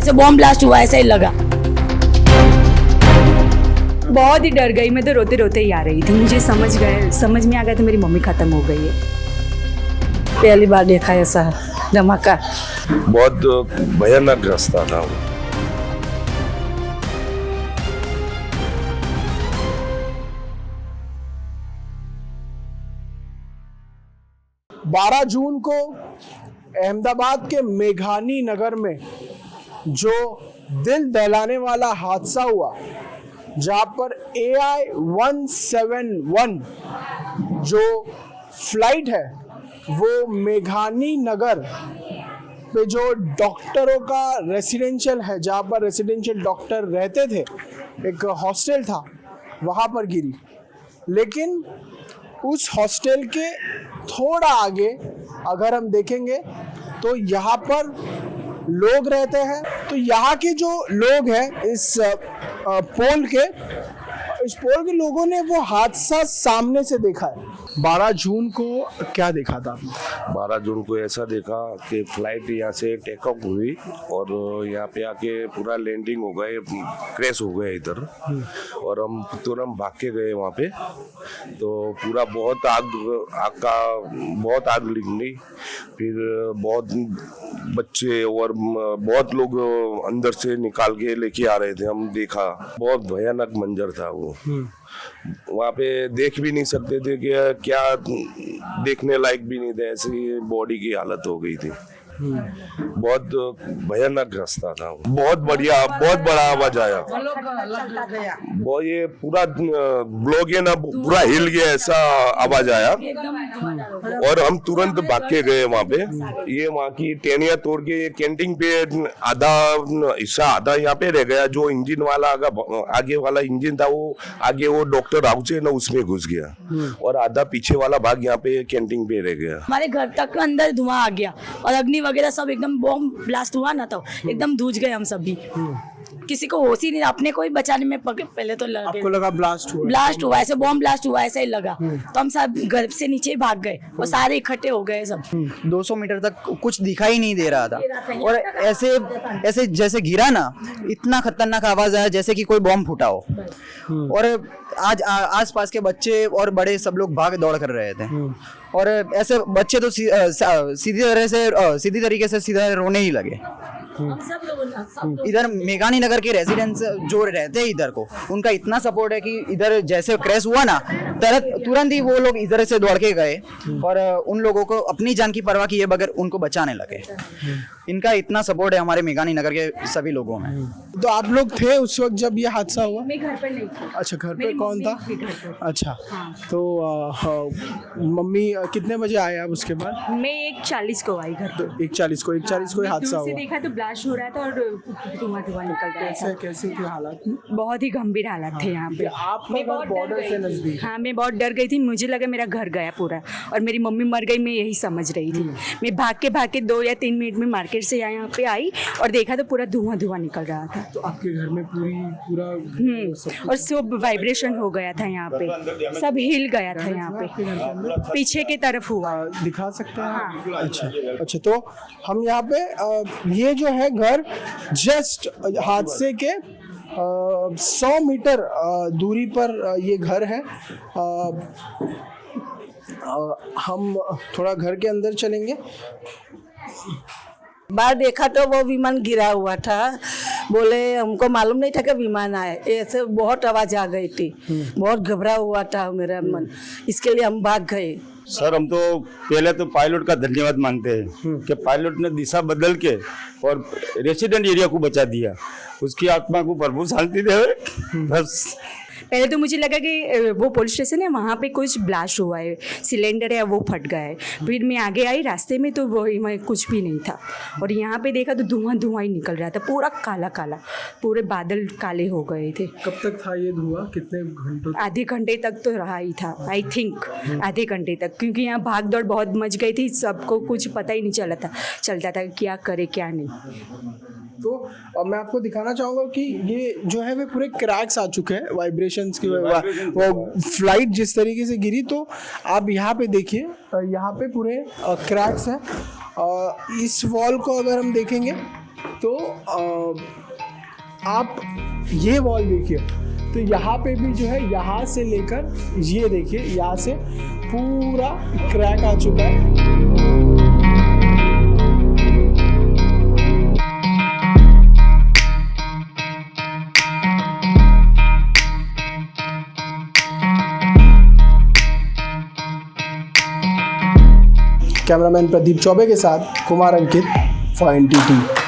जैसे bomb blast हुआ ऐसा ही लगा। बहुत ही डर गई मैं तो रोते रोते ही आ रही थी। मुझे समझ में आ गया था मेरी मम्मी खत्म हो गई है। पहली बार देखा ऐसा धमाका। बहुत भयानक रास्ता था। 12 जून को अहमदाबाद के मेघानी नगर में जो दिल दहलाने वाला हादसा हुआ, जहां पर AI-171 जो फ्लाइट है वो मेघानी नगर पे जो डॉक्टरों का रेसिडेंशियल है, जहां पर रेसिडेंशियल डॉक्टर रहते थे, एक हॉस्टल था, वहां पर गिरी। लेकिन उस हॉस्टल के थोड़ा आगे अगर हम देखेंगे तो यहाँ पर लोग रहते हैं। तो यहाँ के जो लोग हैं इस पोल के लोगों ने वो हादसा सामने से देखा है। 12 जून को क्या देखा था आपने? 12 जून को ऐसा देखा कि फ्लाइट यहाँ से टेक ऑफ हुई और यहाँ पे आके पूरा लैंडिंग हो गए, क्रैश हो गए इधर। और हम तुरंत भाग के गए वहाँ पे, तो पूरा बहुत आग निकली। फिर बहुत बच्चे और बहुत लोग अंदर से निकाल के लेके आ रहे थे। हम देखा, बहुत भयानक मंजर था वो। वहाँ पे देख भी नहीं सकते थे कि क्या, देखने लायक भी नहीं था, ऐसी बॉडी की हालत हो गई थी। बहुत भयानक रास्ता था। बहुत बढ़िया, बहुत बड़ा आवाज आया। वो ये पूरा ब्लॉक है ना, पूरा हिल गया, ऐसा आवाज आया। और हम तुरंत भाग के गए वहाँ पे। ये वहाँ की टेनिया तोड़ के ये कैंटीन पे आधा हिस्सा, आधा यहाँ पे रह गया। जो इंजन वाला आगे वाला इंजन था, वो आगे वो डॉक्टर हाउस है ना, उसमें घुस गया। और आधा पीछे वाला भाग यहाँ पे कैंटीन पे रह गया। हमारे घर तक अंदर धुआं आ गया और अग्नि वगैरह सब एकदम बॉम्ब ब्लास्ट हुआ ना, तो एकदम धुज गए हम सब भी। किसी को होश ही नहीं, अपने को ही बचाने में पहले तो लगे। आपको लगा ब्लास्ट हुआ ऐसे बॉम्ब ब्लास्ट हुआ ऐसा ही लगा। तो हम सब घर से नीचे ही भाग गए और सारे इकट्ठे हो गए सब। 200 मीटर तक कुछ दिखाई नहीं दे रहा था और ऐसे जैसे गिरा ना, इतना खतरनाक आवाज आया जैसे कि कोई बॉम्ब फूटा हो। और आज आसपास के बच्चे और बड़े सब लोग भाग दौड़ कर रहे थे। और ऐसे बच्चे तो सीधी तरीके से सीधा रोने ही लगे। इधर मेघानी नगर के रेजिडेंट्स जो रहते हैं इधर को, उनका इतना सपोर्ट है कि इधर जैसे क्रैश हुआ ना, तुरंत ही वो लोग इधर से दौड़ के गए और उन लोगों को अपनी जान की परवाह किए बगैर उनको बचाने लगे। इनका इतना सपोर्ट है हमारे मेघानी नगर के सभी लोगों में। तो आप लोग थे उस वक्त जब ये हादसा हुआ? मैं घर पर नहीं थी। अच्छा, घर पे कौन था? अच्छा, तो मम्मी कितने बजे आए आप उसके बाद? मैं 1:40 को आई घर पे। 1:40 को ही हादसा हुआ। देखा तो ब्लास्ट हो रहा था और धुआं निकल रहा था। कैसे थे हालात? बहुत ही गंभीर हालत थे यहाँ पे। आपका घर बॉर्डर से नजदीक? हाँ, मैं बहुत डर गई थी। मुझे लगा मेरा घर गया पूरा और मेरी मम्मी मर गई, मैं यही समझ रही थी। मैं भाग के 2 या 3 मिनट में मार्केट से यहाँ पे आई और देखा तो पूरा धुआं निकल रहा था। तो आपके घर में पूरा और सब वाइब्रेशन हो गया था यहाँ पे, सब हिल गया था यहाँ पे, पीछे की तरफ हुआ। दिखा सकते हैं? हाँ। अच्छा, तो हम यहाँ पे ये जो है घर जस्ट हादसे के 100 मीटर दूरी पर ये घर है। हम थोड़ा घर के अंदर चलेंगे। बाहर देखा तो वो विमान गिरा हुआ था। बोले हमको मालूम नहीं था कि विमान आए, ऐसे बहुत आवाज आ गई थी। बहुत घबरा हुआ था मेरा मन, इसके लिए हम भाग गए। सर, हम तो पहले तो पायलट का धन्यवाद मानते हैं कि पायलट ने दिशा बदल के और रेसिडेंट एरिया को बचा दिया। उसकी आत्मा को प्रभु शांति दे। बस पहले तो मुझे लगा कि वो पुलिस स्टेशन है, वहाँ पे कुछ ब्लास्ट हुआ है, सिलेंडर है वो फट गया है। फिर मैं आगे आई रास्ते में तो वो कुछ भी नहीं था और यहाँ पे देखा तो धुआं ही निकल रहा था, पूरा काला, पूरे बादल काले हो गए थे। कब तक था ये धुआं? कितने घंटों? आधे घंटे तक तो रहा ही था, आई थिंक आधे घंटे तक, क्योंकि यहाँ भाग दौड़ बहुत मच गई थी। सबको कुछ पता ही नहीं चलता था क्या करे क्या नहीं। तो मैं आपको दिखाना चाहूँगा कि ये जो है वे पूरे क्रैक्स आ चुके हैं वाइब्रेशंस की। वो फ्लाइट जिस तरीके से गिरी, तो आप यहाँ पे देखिए, यहाँ पे पूरे क्रैक्स हैं। इस वॉल को अगर हम देखेंगे तो आप ये वॉल देखिए, तो यहाँ पे भी जो है यहाँ से लेकर ये देखिए यहाँ से पूरा क्रैक आ चुका है। कैमरामैन प्रदीप चौबे के साथ कुमार अंकित फॉर NTT।